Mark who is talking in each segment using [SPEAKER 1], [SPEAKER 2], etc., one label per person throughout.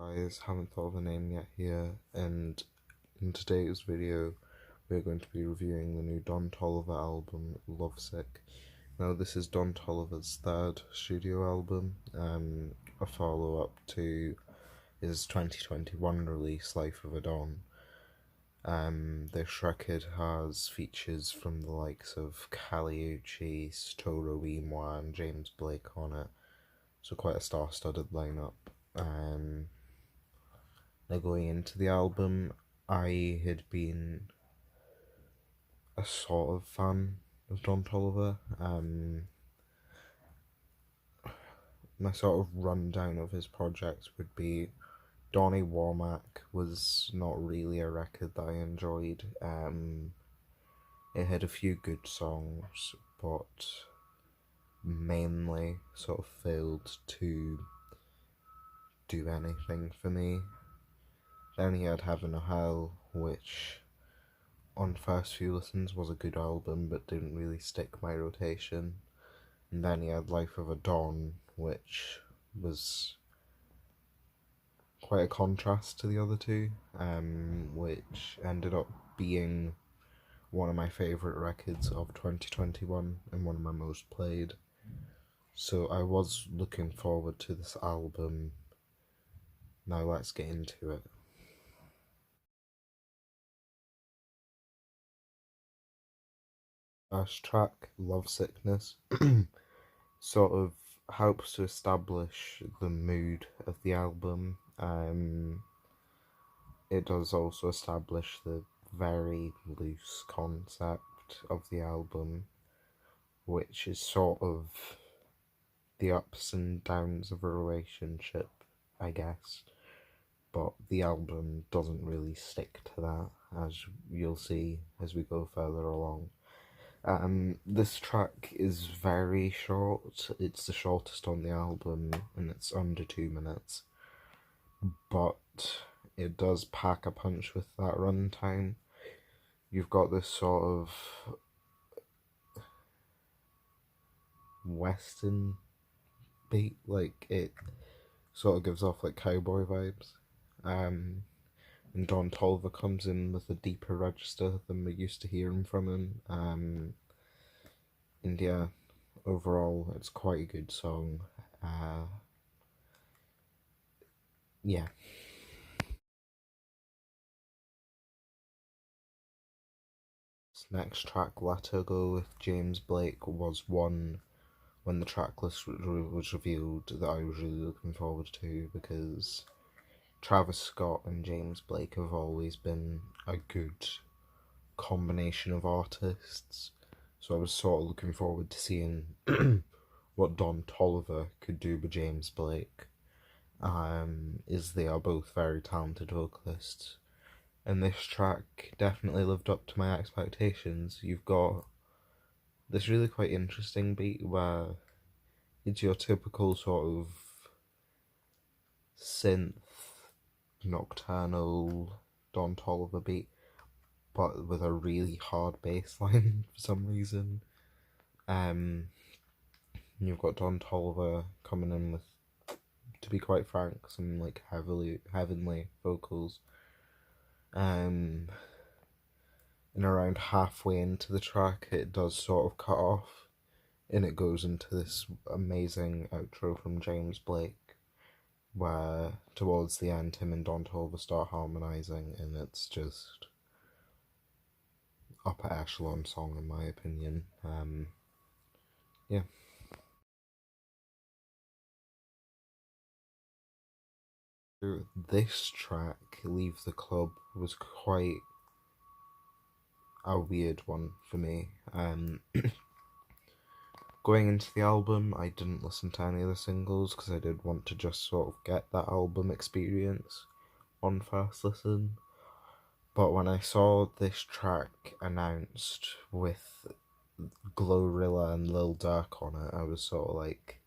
[SPEAKER 1] Guys, haven't thought of a name yet here, and in today's video we're going to be reviewing the new Don Toliver album, Lovesick. Now this is Don Toliver's third studio album, a follow-up to his 2021 release, Life of a Don. This record has features from the likes of Kali Uchis, Toro Imwa and James Blake on it, so quite a star-studded lineup. Now going into the album, I had been a sort of fan of Don Toliver. My sort of rundown of his projects would be Donny Womack was not really a record that I enjoyed. It had a few good songs, but mainly sort of failed to do anything for me. Then he had Heaven or Hell, which on first few listens was a good album but didn't really stick my rotation. And then he had Life of a Don, which was quite a contrast to the other two, which ended up being one of my favourite records of 2021 and one of my most played. So I was looking forward to this album. Now let's get into it. First track, Love Sickness, sort of helps to establish the mood of the album. It does also establish the very loose concept of the album, which is sort of the ups and downs of a relationship, I guess. But the album doesn't really stick to that, as you'll see as we go further along. This track is very short. It's the shortest on the album and it's under 2 minutes, but it does pack a punch with that runtime. You've got this sort of western beat, like it sort of gives off like cowboy vibes. And Don Toliver comes in with a deeper register than we're used to hearing from him. And yeah, overall, it's quite a good song. Yeah. This next track, Let Her Go with James Blake, was one when the track list was revealed that I was really looking forward to, because Travis Scott and James Blake have always been a good combination of artists, so I was sort of looking forward to seeing what Don Toliver could do with James Blake, as they are both very talented vocalists. And this track definitely lived up to my expectations. You've got this really quite interesting beat where it's your typical sort of synth, nocturnal Don Toliver beat, but with a really hard bass line for some reason. You've got Don Toliver coming in with, to be quite frank, some like heavenly vocals. And around halfway into the track, it does sort of cut off, and it goes into this amazing outro from James Blake, where towards the end, him and Don Toliver start harmonising, and it's just upper echelon song in my opinion. Yeah. This track, Leave the Club, was quite a weird one for me. Going into the album, I didn't listen to any of the singles because I did want to just sort of get that album experience on first listen. But when I saw this track announced with Glorilla and Lil Durk on it, I was sort of like,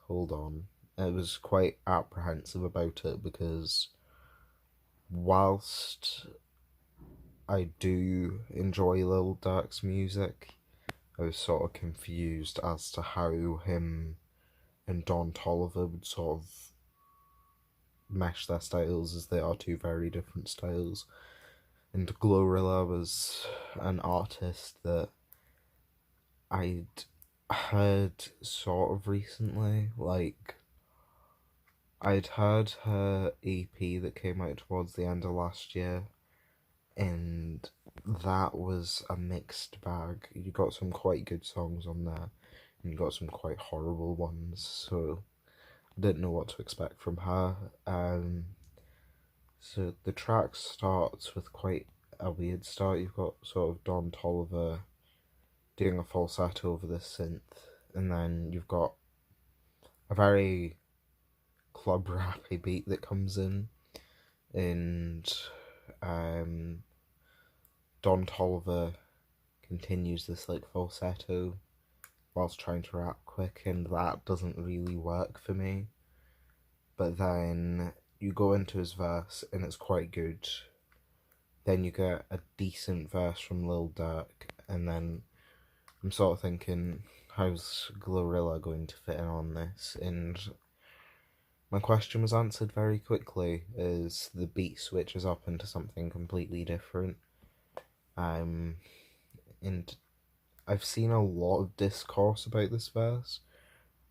[SPEAKER 1] hold on. I was quite apprehensive about it because whilst I do enjoy Lil Durk's music, I was sort of confused as to how him and Don Toliver would sort of mesh their styles, as they are two very different styles. And Glorilla was an artist that I'd heard sort of recently. Like, I'd heard her EP that came out towards the end of last year, and that was a mixed bag. You got some quite good songs on there, and you got some quite horrible ones, so I didn't know what to expect from her. So the track starts with quite a weird start. You've got sort of Don Toliver doing a falsetto over this synth, and then you've got a very club rappy beat that comes in, and Don Toliver continues this like falsetto whilst trying to rap quick, and that doesn't really work for me. But then you go into his verse and it's quite good. Then you get a decent verse from Lil Durk, and then I'm sort of thinking, how's Glorilla going to fit in on this? And my question was answered very quickly, as the beat switches up into something completely different. And I've seen a lot of discourse about this verse,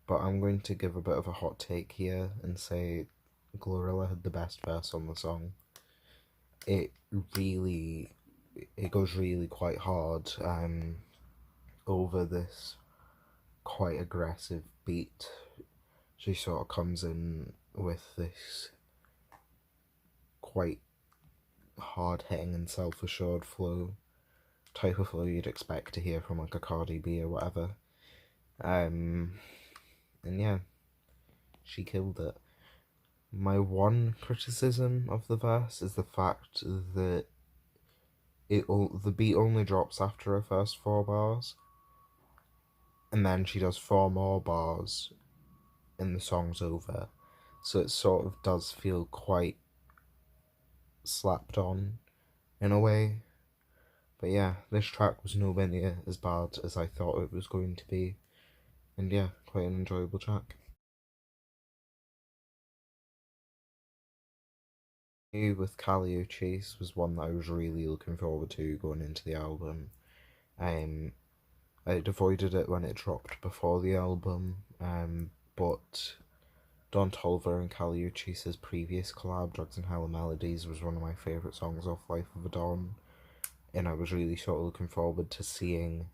[SPEAKER 1] but I'm going to give a bit of a hot take here and say Glorilla had the best verse on the song. It goes really quite hard over this quite aggressive beat. She sort of comes in with this quite hard-hitting and self-assured flow, type of flow you'd expect to hear from like a Cardi B or whatever. And yeah, she killed it. My one criticism of the verse is the fact that the beat only drops after her first 4 bars, and then she does 4 more bars, and the song's over. So it sort of does feel quite slapped on in a way. But yeah, this track was nowhere near as bad as I thought it was going to be. And yeah, quite an enjoyable track. With Calio Chase was one that I was really looking forward to going into the album. I'd avoided it when it dropped before the album, but Don Toliver and Calio Chase's previous collab, Drugs and Hella Melodies, was one of my favourite songs off Life of a Don, and I was really sort of looking forward to seeing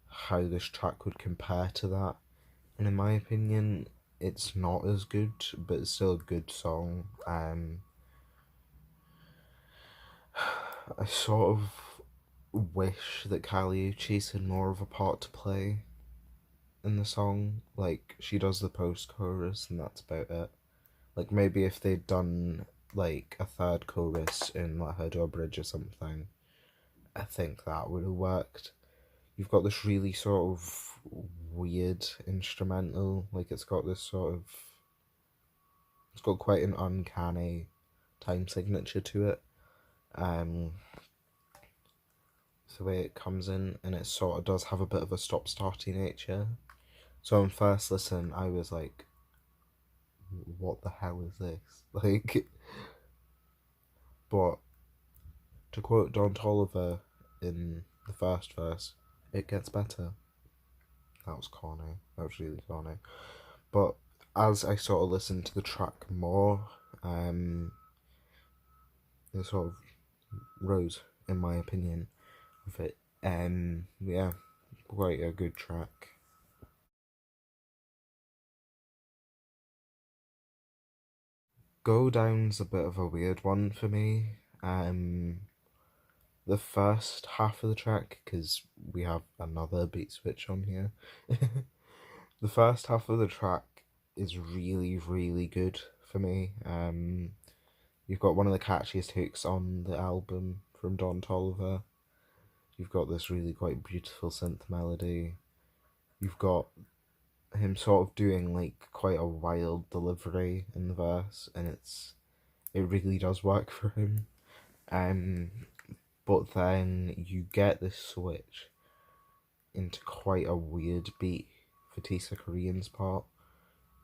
[SPEAKER 1] how this track would compare to that. And in my opinion, it's not as good, but it's still a good song. I sort of wish that Callie Chase had more of a part to play in the song. Like, she does the post-chorus and that's about it. Like, maybe if they'd done like a third chorus and let her do a bridge or something, I think that would have worked. You've got this really sort of weird instrumental, like it's got quite an uncanny time signature to it. The way it comes in, and it sort of does have a bit of a stop-starty nature. So on first listen, I was like, what the hell is this? Like, but to quote Don Toliver in the first verse, it gets better. That was corny. That was really corny. But as I sort of listened to the track more, it sort of rose, in my opinion, of it. Yeah, quite a good track. Go Down's a bit of a weird one for me. The first half of the track, because we have another beat switch on here. The first half of the track is really, really good for me. You've got one of the catchiest hooks on the album from Don Toliver. You've got this really quite beautiful synth melody. You've got him sort of doing like quite a wild delivery in the verse, and it really does work for him. But then you get this switch into quite a weird beat for Tisa Korean's part,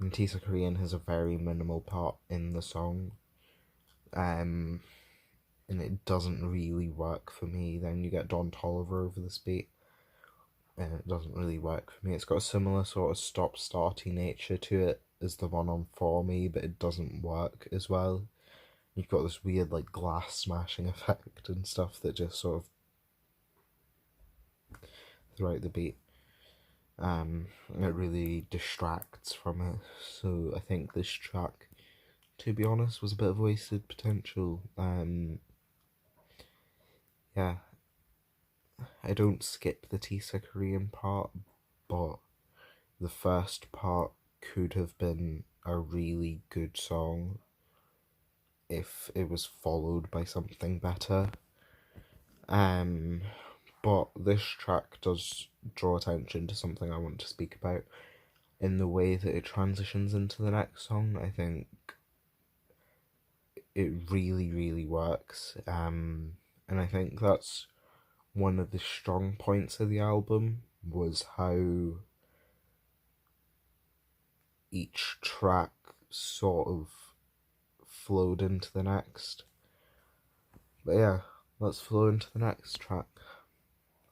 [SPEAKER 1] And Tisa Korean has a very minimal part in the song, and it doesn't really work for me. Then you get Don Toliver over this beat, and it doesn't really work for me. It's got a similar sort of stop-starty nature to it as the one on For Me, but it doesn't work as well. You've got this weird like glass smashing effect and stuff that just sort of throughout the beat. It really distracts from it. So I think this track, to be honest, was a bit of wasted potential. Yeah, I don't skip the Tisa Korean part, but the first part could have been a really good song if it was followed by something better. Um, but this track does draw attention to something I want to speak about in the way that it transitions into the next song. I think it really, really works. And I think that's one of the strong points of the album was how each track sort of flowed into the next. But yeah, let's flow into the next track.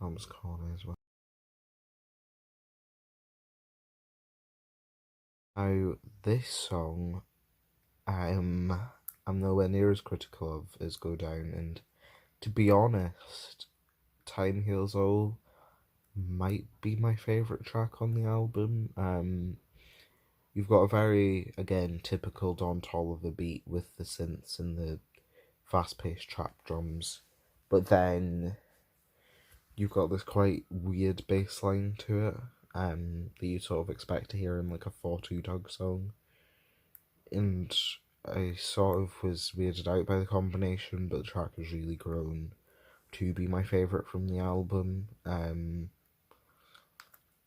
[SPEAKER 1] That was corny as well. Now, this song, I'm nowhere near as critical of as Go Down, and to be honest, Time Heals All might be my favourite track on the album. You've got a very, again, typical Don Toliver beat with the synths and the fast-paced trap drums, but then you've got this quite weird bass line to it, that you sort of expect to hear in like a 4-2 Doug song, and I sort of was weirded out by the combination, but the track has really grown to be my favourite from the album.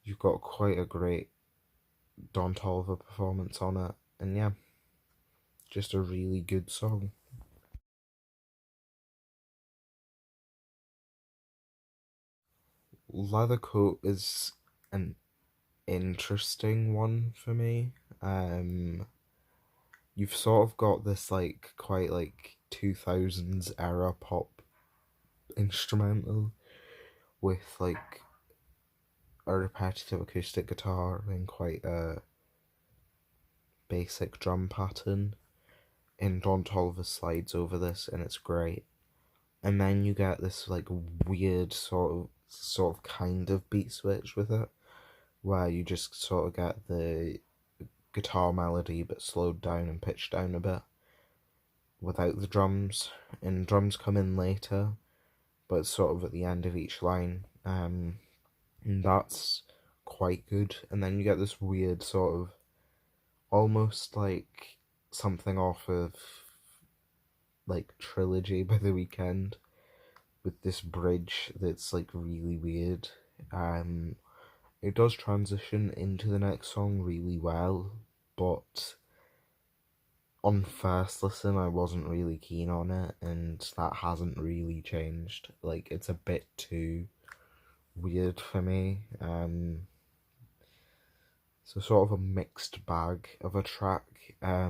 [SPEAKER 1] You've got quite a great Don Toliver performance on it, and yeah, just a really good song. Leathercoat is an interesting one for me. You've sort of got this like quite like 2000s era pop instrumental with like a repetitive acoustic guitar and quite a basic drum pattern. And Don Toliver slides over this and it's great. And then you get this like weird sort of kind of beat switch with it, where you just sort of get the guitar melody but slowed down and pitched down a bit without the drums, and drums come in later, but it's sort of at the end of each line, and that's quite good. And then you get this weird sort of almost like something off of like Trilogy by The Weeknd with this bridge that's like really weird. It does transition into the next song really well, but on first listen I wasn't really keen on it, and that hasn't really changed. Like, it's a bit too weird for me. So sort of a mixed bag of a track. I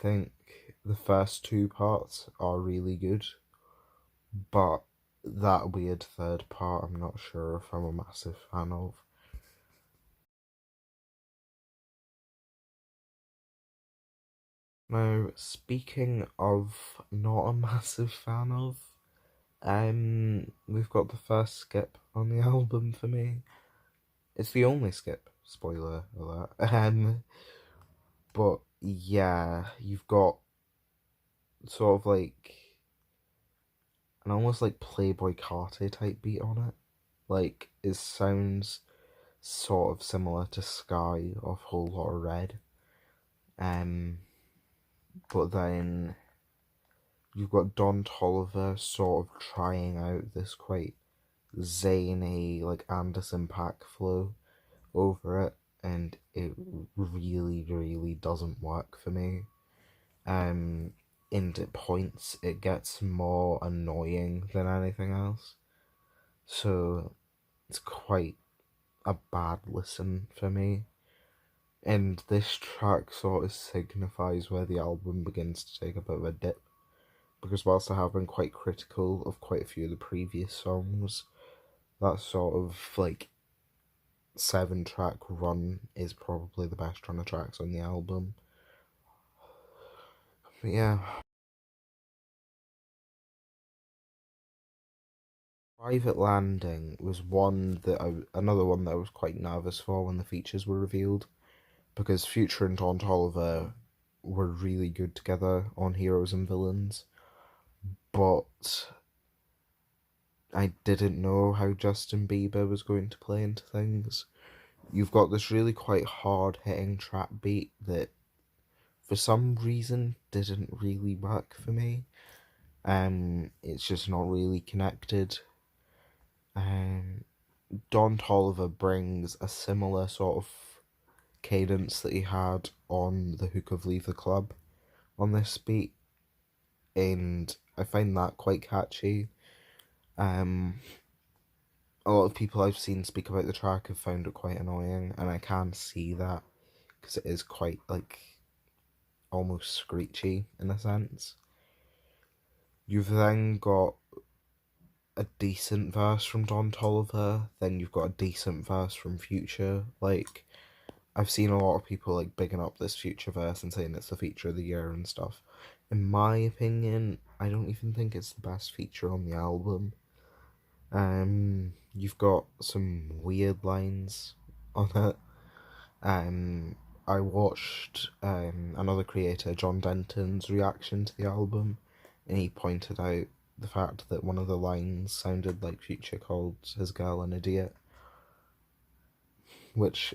[SPEAKER 1] think the first two parts are really good, but that weird third part I'm not sure if I'm a massive fan of. Now, speaking of not a massive fan of, we've got the first skip on the album for me. It's the only skip, spoiler alert. But yeah, you've got sort of like an almost like Playboy Carti type beat on it. Like, it sounds sort of similar to Sky off Whole Lot of Red. But then you've got Don Toliver sort of trying out this quite zany, like Anderson .Paak flow over it, and it really, really doesn't work for me. And at points it gets more annoying than anything else. So it's quite a bad listen for me. And this track sort of signifies where the album begins to take a bit of a dip. Because whilst I have been quite critical of quite a few of the previous songs, that sort of like 7 track run is probably the best run of tracks on the album. But yeah. Private Landing was another one that I was quite nervous for when the features were revealed, because Future and Don Toliver were really good together on Heroes and Villains, but I didn't know how Justin Bieber was going to play into things. You've got this really quite hard hitting trap beat that for some reason didn't really work for me. It's just not really connected. Um, Don Toliver brings a similar sort of cadence that he had on the hook of Leave the Club on this beat, and I find that quite catchy. Um, a lot of people I've seen speak about the track have found it quite annoying, and I can see that because it is quite like almost screechy in a sense. You've then got a decent verse from Don Toliver, then you've got a decent verse from Future. Like, I've seen a lot of people like bigging up this Future verse and saying it's the feature of the year and stuff. In my opinion, I don't even think it's the best feature on the album. You've got some weird lines on it. I watched another creator, John Denton's reaction to the album, and he pointed out the fact that one of the lines sounded like Future called his girl an idiot, which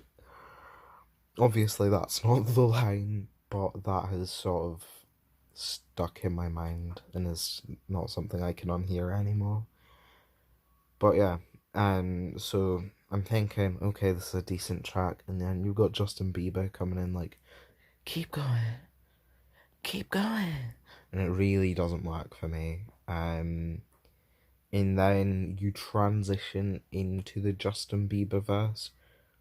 [SPEAKER 1] obviously that's not the line, but that has sort of stuck in my mind and is not something I can unhear anymore. But yeah, so I'm thinking, okay, this is a decent track, and then you've got Justin Bieber coming in like, keep going, keep going, and it really doesn't work for me. And then you transition into the Justin Bieber verse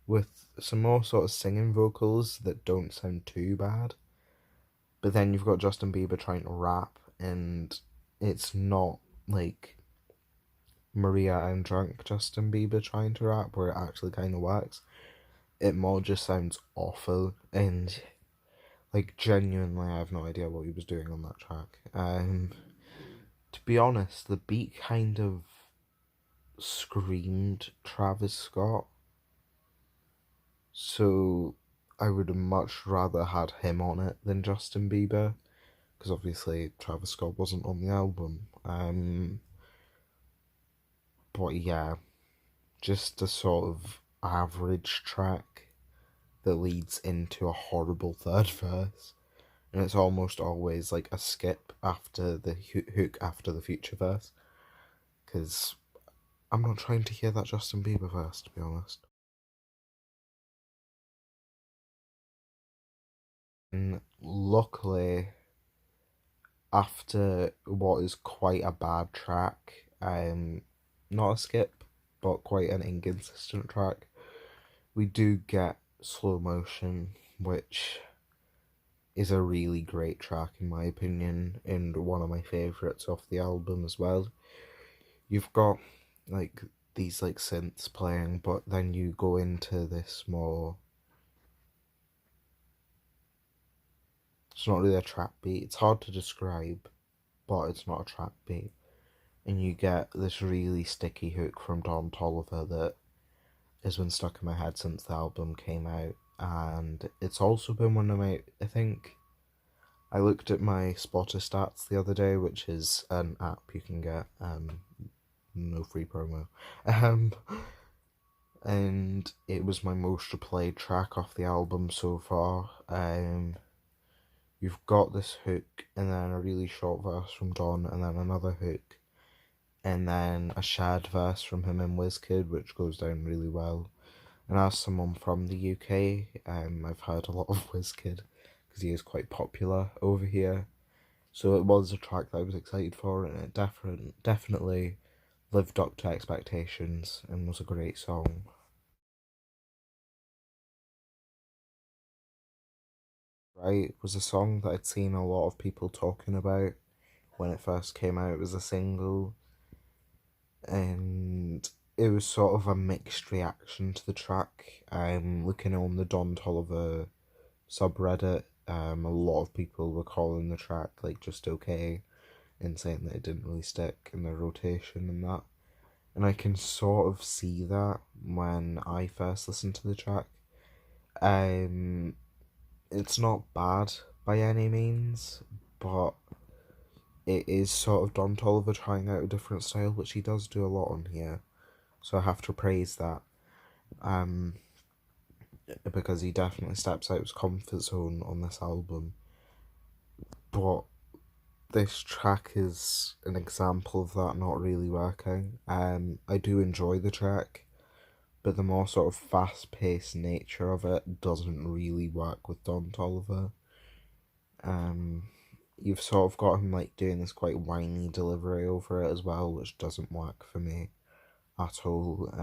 [SPEAKER 1] with some more sort of singing vocals that don't sound too bad. But then you've got Justin Bieber trying to rap, and it's not like Maria I'm Drunk Justin Bieber trying to rap where it actually kind of works. It more just sounds awful, and like genuinely I have no idea what he was doing on that track. To be honest, the beat kind of screamed Travis Scott, so I would have much rather had him on it than Justin Bieber, because obviously Travis Scott wasn't on the album. But yeah, just a sort of average track that leads into a horrible third verse, and it's almost always like a skip after the hook after the Future verse, because I'm not trying to hear that Justin Bieber verse, to be honest. And luckily, after what is quite a bad track, not a skip, but quite an inconsistent track, we do get Slow Motion, which is a really great track in my opinion, and one of my favourites off the album as well. You've got like these like synths playing, but then you go into this more, it's not really a trap beat, it's hard to describe, but it's not a trap beat. And you get this really sticky hook from Don Toliver that has been stuck in my head since the album came out, and it's also been one of my, I think, I looked at my Spotify stats the other day, which is an app you can get, no free promo, um, and it was my most replayed track off the album so far. You've got this hook, and then a really short verse from Don, and then another hook, and then a shared verse from him and Wizkid, which goes down really well. And as someone from the UK, I've heard a lot of Wizkid because he is quite popular over here. So it was a track that I was excited for, and it definitely lived up to expectations and was a great song. Right was a song that I'd seen a lot of people talking about when it first came out. It was a single, and it was sort of a mixed reaction to the track. Looking on the Don Toliver subreddit, a lot of people were calling the track like just okay and saying that it didn't really stick in the rotation and that. And I can sort of see that when I first listened to the track. Um, it's not bad by any means, but it is sort of Don Toliver trying out a different style, which he does do a lot on here. So I have to praise that. Um, because he definitely steps out of his comfort zone on this album. But this track is an example of that not really working. I do enjoy the track, but the more sort of fast paced nature of it doesn't really work with Don Toliver. Um, you've sort of got him like doing this quite whiny delivery over it as well, which doesn't work for me at all.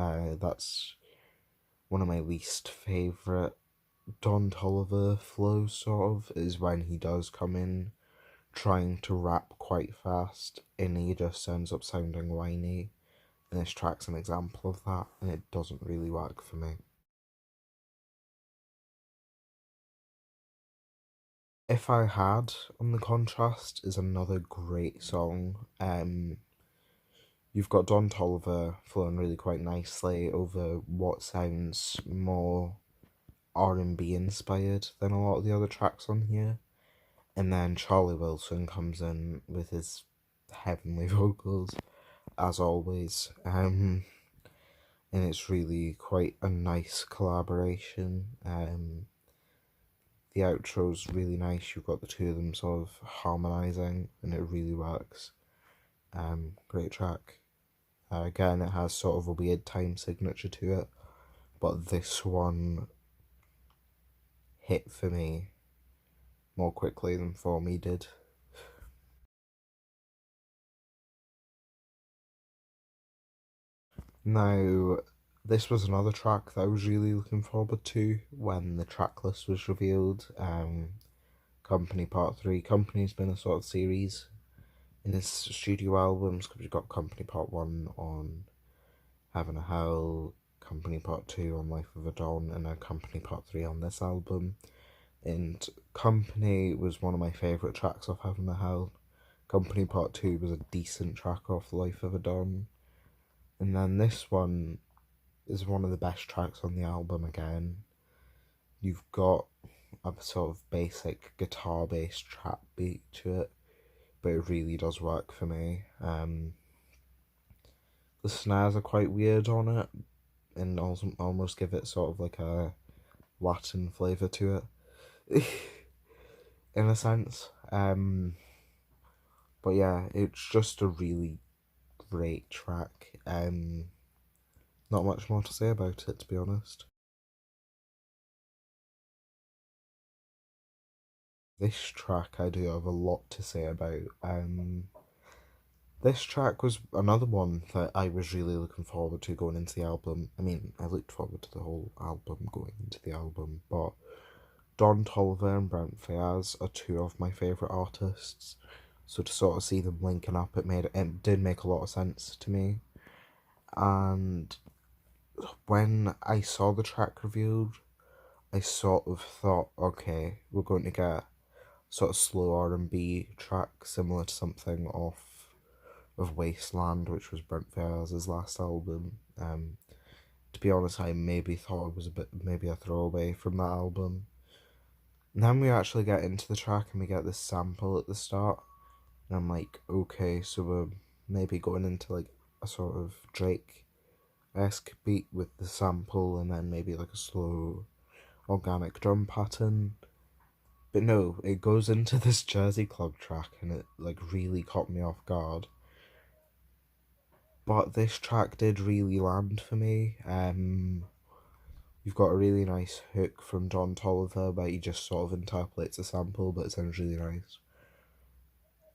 [SPEAKER 1] That's one of my least favourite Don Toliver flows, sort of, is when he does come in trying to rap quite fast and he just ends up sounding whiny. And this track's an example of that, and it doesn't really work for me. If I Had on the Contrast is another great song. You've got Don Toliver flowing really quite nicely over what sounds more R&B inspired than a lot of the other tracks on here. And then Charlie Wilson comes in with his heavenly vocals, as always. And it's really quite a nice collaboration. The outro's really nice. You've got the two of them sort of harmonising, and it really works. Great track. Again, it has sort of a weird time signature to it, but this one hit for me more quickly than For Me did. Now, this was another track that I was really looking forward to when the track list was revealed. Company Part 3. Company's been a sort of series in his studio albums. You've got Company Part 1 on Heaven or Hell, Company Part 2 on Life of a Dawn, and now Company Part 3 on this album. And Company was one of my favourite tracks off Heaven or Hell. Company Part 2 was a decent track off Life of a Dawn. And then this one is one of the best tracks on the album again. You've got a sort of basic guitar-based trap beat to it, but it really does work for me. The snares are quite weird on it, and also almost give it sort of like a Latin flavour to it, in a sense. But yeah, it's just a really great track. Not much more to say about it, to be honest. This track I do have a lot to say about. This track was another one that I was really looking forward to going into the album. I mean, I looked forward to the whole album going into the album, but Don Toliver and Brent Faiyaz are two of my favourite artists. So to sort of see them linking up, it did make a lot of sense to me. And when I saw the track revealed, I sort of thought, okay, we're going to get sort of slow R&B track similar to something off of Wasteland, which was Brent Faiyaz's last album. To be honest, I maybe thought it was maybe a throwaway from that album. And then we actually get into the track and we get this sample at the start, and I'm like, okay, so we're maybe going into like a sort of Drake-esque beat with the sample, and then maybe like a slow organic drum pattern. But no, it goes into this Jersey Club track, and it like really caught me off guard. But this track did really land for me. You've got a really nice hook from Don Toliver where he just sort of interpolates a sample, but it sounds really nice.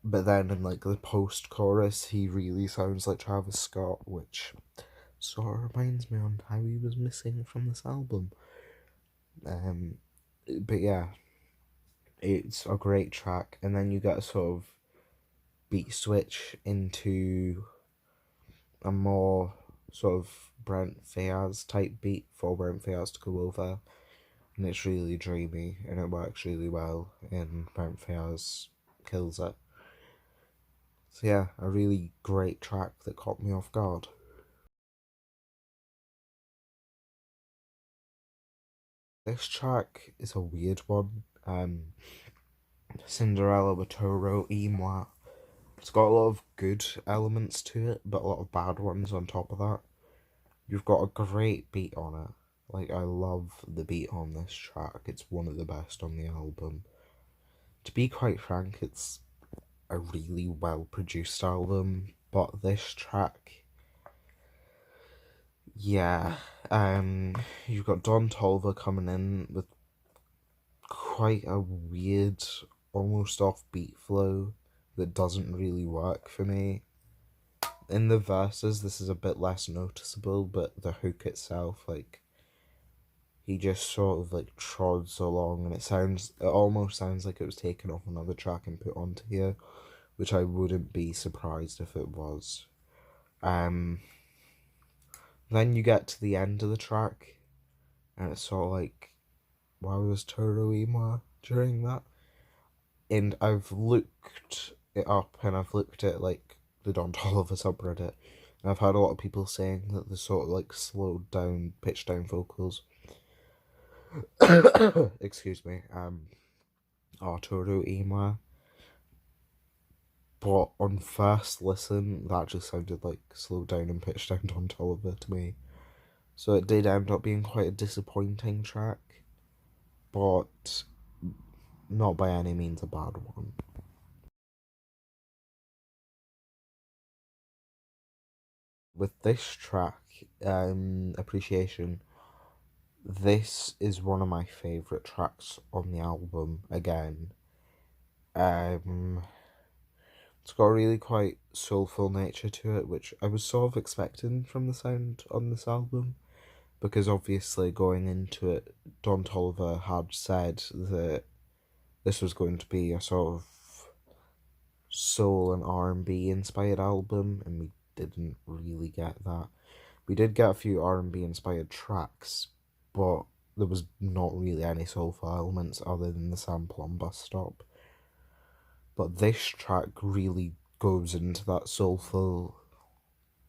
[SPEAKER 1] But then in like the post-chorus, he really sounds like Travis Scott, which sort of reminds me on how he was missing from this album. But yeah, it's a great track, and then you get a sort of beat switch into a more sort of Brent Faiyaz type beat for Brent Faiyaz to go over, and it's really dreamy and it works really well, and Brent Faiyaz kills it. So yeah, a really great track that caught me off guard. This track is a weird one. Cinderella Watoro Imwa. It's got a lot of good elements to it, but a lot of bad ones on top of that. You've got a great beat on it. Like, I love the beat on this track. It's one of the best on the album. To be quite frank, it's a really well produced album, but this track, yeah, you've got Don Toliver coming in with quite a weird, almost offbeat flow that doesn't really work for me. In the verses, this is a bit less noticeable, but the hook itself, like, he just sort of like trods along, and it almost sounds like it was taken off another track and put onto here, which I wouldn't be surprised if it was. Then you get to the end of the track, and it's sort of like, why was Toro Ima during that? And I've looked it up, and I've looked at like the Don Toliver subreddit, and I've had a lot of people saying that the sort of like slowed down, pitched down vocals, excuse me, are Toro Ima. But on first listen, that just sounded like slowed down and pitched down Don Toliver to me. So it did end up being quite a disappointing track, but not by any means a bad one. With this track, Appreciation, this is one of my favourite tracks on the album again. It's got a really quite soulful nature to it, which I was sort of expecting from the sound on this album, because obviously going into it, Don Toliver had said that this was going to be a sort of soul and R&B inspired album, and we didn't really get that. We did get a few R&B inspired tracks, but there was not really any soulful elements other than the sample on Bus Stop. But this track really goes into that soulful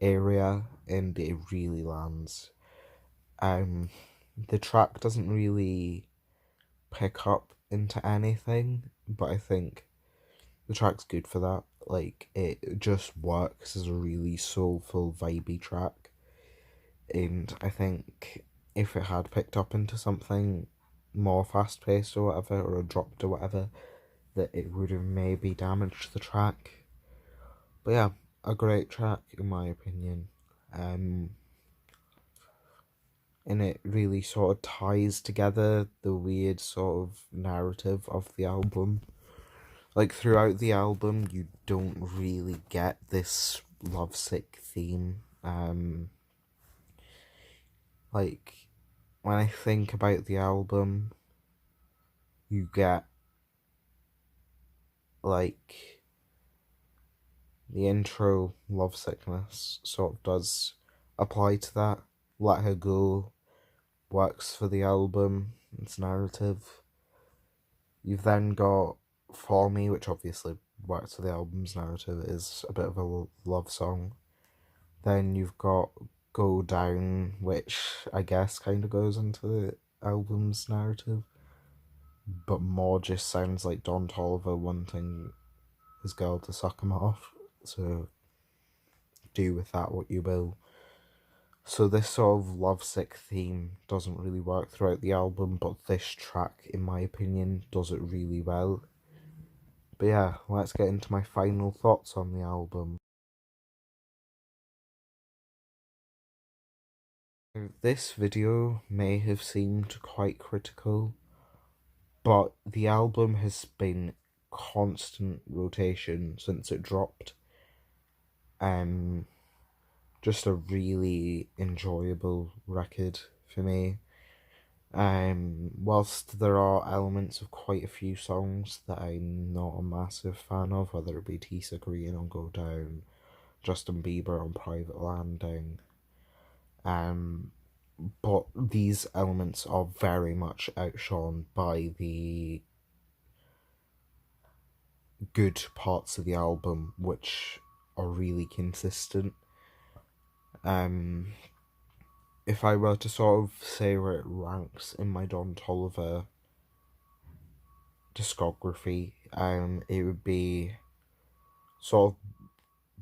[SPEAKER 1] area, and it really lands. The track doesn't really pick up into anything, but I think the track's good for that. Like, it just works as a really soulful, vibey track. And I think if it had picked up into something more fast paced or whatever, or dropped or whatever, that it would have maybe damaged the track. But yeah, a great track in my opinion. And it really sort of ties together the weird sort of narrative of the album. Like, throughout the album, you don't really get this lovesick theme. Like, when I think about the album, you get, like, the intro, Lovesickness, sort of does apply to that. Let Her Go works for the album, its narrative. You've then got For Me, which obviously works for the album's narrative. It is a bit of a love song. Then you've got Go Down, which I guess kind of goes into the album's narrative, but more just sounds like Don Toliver wanting his girl to suck him off. So do with that what you will. So this sort of lovesick theme doesn't really work throughout the album, but this track, in my opinion, does it really well. But yeah, let's get into my final thoughts on the album. This video may have seemed quite critical, but the album has been constant rotation since it dropped. Just a really enjoyable record for me. Whilst there are elements of quite a few songs that I'm not a massive fan of, whether it be Tisa Green on Go Down, Justin Bieber on Private Landing, but these elements are very much outshone by the good parts of the album, which are really consistent. If I were to sort of say where it ranks in my Don Toliver discography, it would be sort of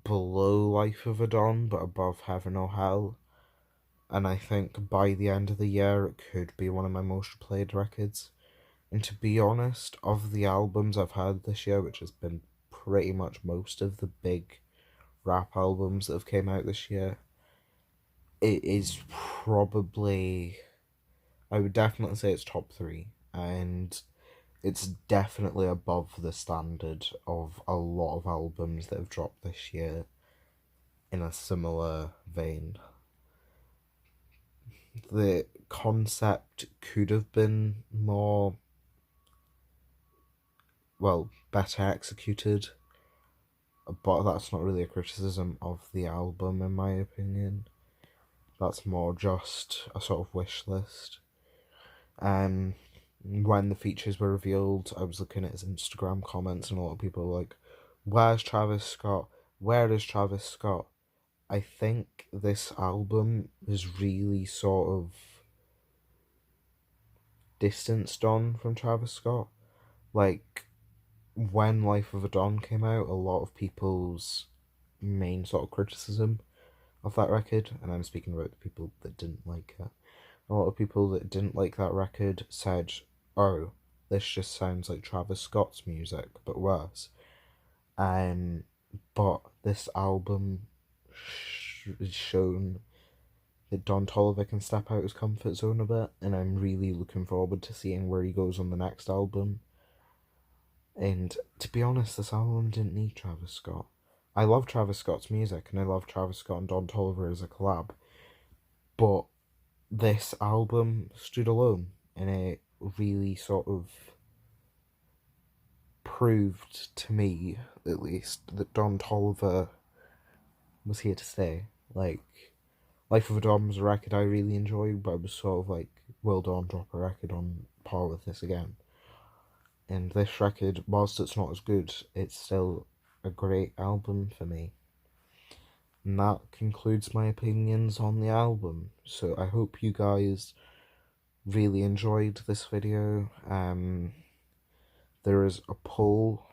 [SPEAKER 1] below Life of a Don, but above Heaven or Hell. And I think by the end of the year, it could be one of my most played records. And to be honest, of the albums I've had this year, which has been pretty much most of the big rap albums that have came out this year, it is probably, I would definitely say it's top 3, and it's definitely above the standard of a lot of albums that have dropped this year in a similar vein. The concept could have been more, well, better executed, but that's not really a criticism of the album in my opinion. That's more just a sort of wish list. When the features were revealed, I was looking at his Instagram comments, and a lot of people were like, "Where's Travis Scott? Where is Travis Scott?" I think this album is really sort of distanced on from Travis Scott. Like, when Life of a Don came out, a lot of people's main sort of criticism of that record, and I'm speaking about the people that didn't like it, a lot of people that didn't like that record said, "Oh, this just sounds like Travis Scott's music, but worse." But this album is shown that Don Toliver can step out his comfort zone a bit, and I'm really looking forward to seeing where he goes on the next album. And to be honest, this album didn't need Travis Scott. I love Travis Scott's music, and I love Travis Scott and Don Toliver as a collab, but this album stood alone, and it really sort of proved to me, at least, that Don Toliver was here to stay. Like, Life of a Don was a record I really enjoyed, but I was sort of like, will Don drop a record on par with this again? And this record, whilst it's not as good, it's still a great album for me. And that concludes my opinions on the album. So I hope you guys really enjoyed this video. There is a poll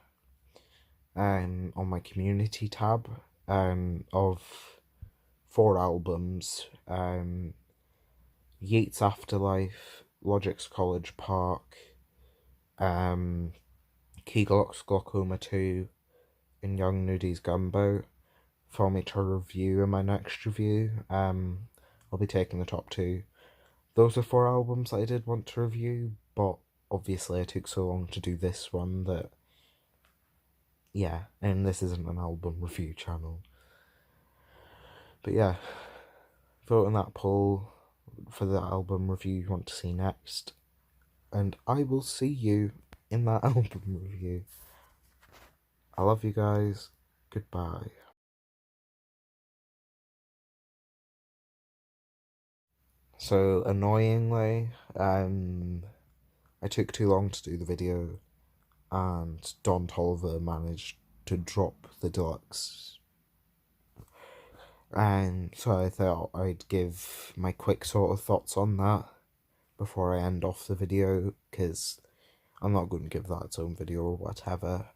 [SPEAKER 1] on my community tab of 4 albums: Yeats Afterlife, Logic's College Park, Key Glock's Glaucoma 2, and Young Nudi's Gumbo, for me to review in my next review. I'll be taking the top 2. Those are 4 albums that I did want to review, but obviously I took so long to do this one that, yeah, and this isn't an album review channel. But yeah, vote on that poll for the album review you want to see next, and I will see you in that album review. I love you guys. Goodbye. So annoyingly, I took too long to do the video, and Don Toliver managed to drop the deluxe. And so I thought I'd give my quick sort of thoughts on that before I end off the video, because I'm not going to give that its own video or whatever.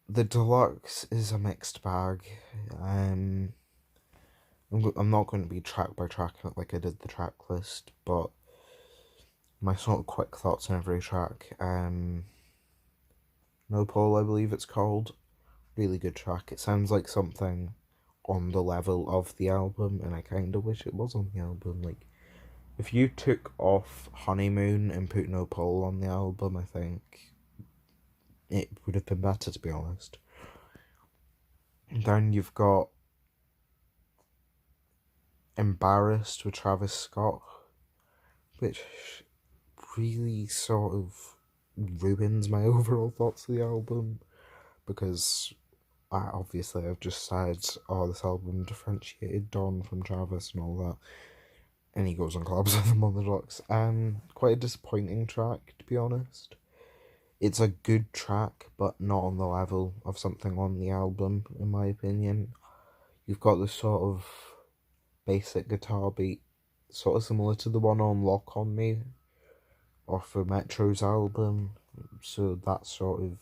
[SPEAKER 1] The deluxe is a mixed bag. I'm not going to be track by track like I did the track list, but my sort of quick thoughts on every track. No Pole, I believe it's called. Really good track. It sounds like something on the level of the album, and I kind of wish it was on the album. Like, if you took off Honeymoon and put No Pole on the album, I think it would have been better, to be honest. And then you've got Embarrassed with Travis Scott. which really sort of ruins my overall thoughts of the album, because I've just said, oh, this album differentiated Don from Travis and all that, and he goes on collabs with them on the deluxe. Quite a disappointing track, to be honest. It's a good track, but not on the level of something on the album, in my opinion. You've got this sort of basic guitar beat, sort of similar to the one on Lock On Me, off of Metro's album, so that sort of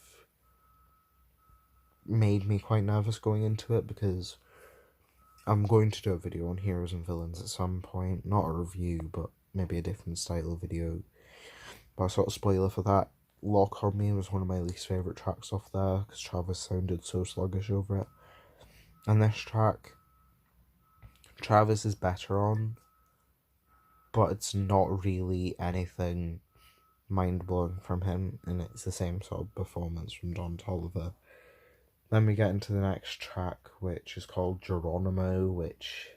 [SPEAKER 1] made me quite nervous going into it, because I'm going to do a video on Heroes and Villains at some point, not a review, but maybe a different style of video. But a sort of spoiler for that, Lock On Me was one of my least favourite tracks off there, because Travis sounded so sluggish over it. And this track, Travis is better on, but it's not really anything mind-blowing from him, and it's the same sort of performance from Don Toliver. Then we get into the next track, which is called Geronimo, which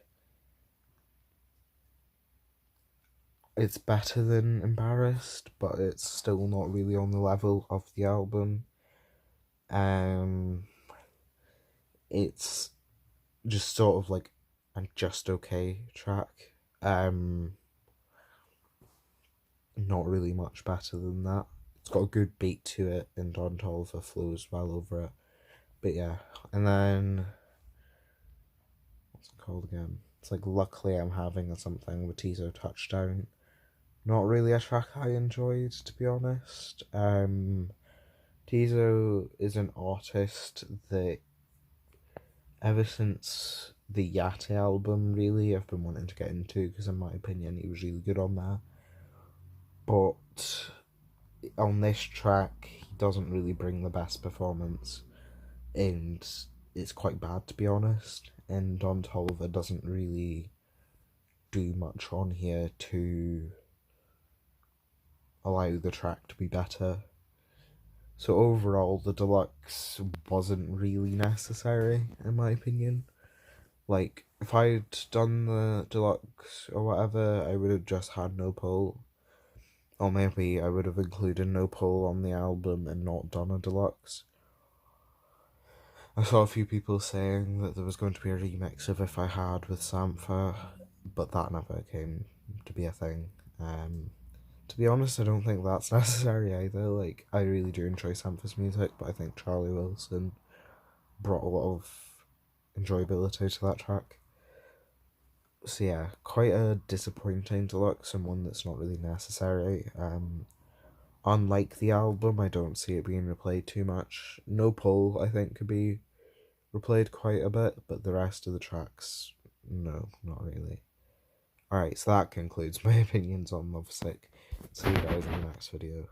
[SPEAKER 1] it's better than Embarrassed, but it's still not really on the level of the album. It's just sort of like a just okay track. Not really much better than that. It's got a good beat to it, and Don Toliver flows well over it. But yeah, and then what's it called again? It's like Luckily I'm Having or something with Tizo Touchdown. Not really a track I enjoyed, to be honest. Tizo is an artist that ever since the Yate album, really, I've been wanting to get into, because in my opinion he was really good on that. But on this track he doesn't really bring the best performance, and it's quite bad, to be honest. And Don Toliver doesn't really do much on here to allow the track to be better. So overall, the deluxe wasn't really necessary, in my opinion. Like, if I'd done the deluxe or whatever, I would have just had No Pull. Or maybe I would have included No Pull on the album and not done a deluxe. I saw a few people saying that there was going to be a remix of If I Had with Sampha, but that never came to be a thing. To be honest, I don't think that's necessary either. Like, I really do enjoy Sampha's music, but I think Charlie Wilson brought a lot of enjoyability to that track. So yeah, quite a disappointing deluxe, and one that's not really necessary. Unlike the album, I don't see it being replayed too much. No Pull, I think, could be replayed quite a bit, but the rest of the tracks, no, not really. Alright, so that concludes my opinions on Lovesick. See you guys in the next video.